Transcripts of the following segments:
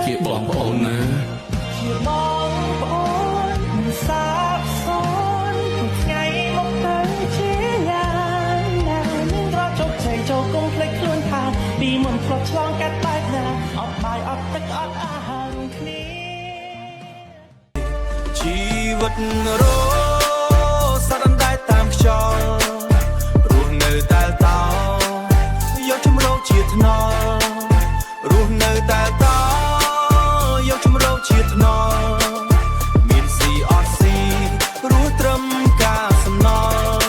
ជាបងប្អូនណាជាបងប្អូនសាបសូន្យថ្ងៃមកទៅជាយ៉ាងណានឹងរកជោគជ័យចូលគុំភ្លេចខ្លួនថាពីមុនធ្លាប់ឆ្លងកាត់បែបណាអត់បាយអត់ទឹកអត់អាហារគ្នាជីវិតរសរំដែតតាមខ្យល់រស់នៅតែតោយកជំរោគជាថ្នល់រស់នៅតែតោយកជំរោគជាថ្នល់មានស៊ីអត់ស៊ីរស់ត្រឹមការសំណល់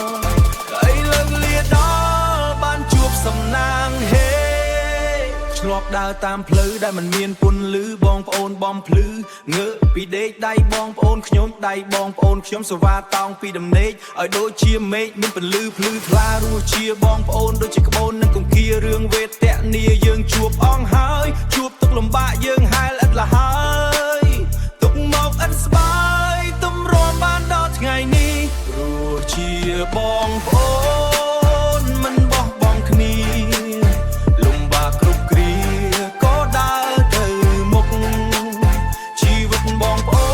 អីលើកលាដល់បានជួបសំណាងហេឆ្លប់ដើរតាមផ្លូវដែលមិនមានពន្លឺបងប្អូនបំភ្លឺងើពីដេកដៃបងប្អូនខ្ញុំដៃបងប្អូនខ្ញុំសវ៉ាតោងពីដំណេកឲ្យដូចជាមេឃមានពន្លឺភ្លឺថ្លារស់ជាបងប្អូនដូចជាក្បូននឹងគង្គារឿងវេទនាយើងជួបអងហើយជួបទុកលំបាកយើងហែលឥតលហើយទុកមកឥតស្បាយទំរាំបានដល់ថ្ងៃនេះរស់ជាបងប្អូនមិនបោះបង់គ្នាលំបាកគ្រប់គ្រាក៏ដើរទៅមុខជីវិតបងប្អូ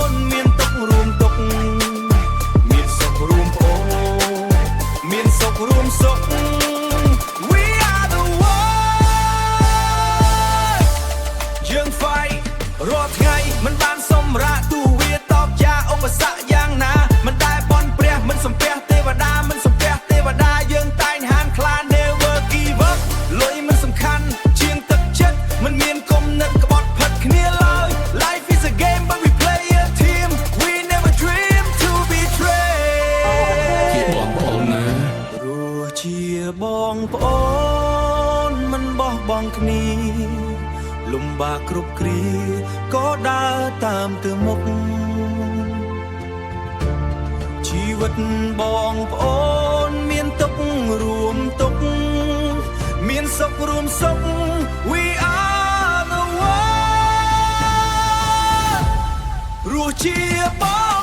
នមានទុករួមទុកមានសុខរួមប្អូនមានសុខរួមសុខ We are the world យើង fight រាល់ថ្ងៃមិនបានសម្រាកទោះវាតបយ៉ាឧបសគ្គយ៉ាងណាមិនដែលបន់ព្រះមិនសំពះទេវតាមិនសំពះទេវតាយើងតែងហានខ្លា Never give up លុយមិនសំខាន់ជាងទឹកចិត្តមិនមានគំនិតក្បត់ផិតគ្នាឡើយ Life is a game but we play a team we never dream to betray ជាបងប្អូនណារស់ជាបងប្អូនមិនបោះបង់គ្នាលំបាកគ្រប់គ្រាក៏ដើរតាមទៅមុខជីវិតបងប្អូនមានទុករួមទុកមានសុខរួមសុខ We are the world រស់ជាបង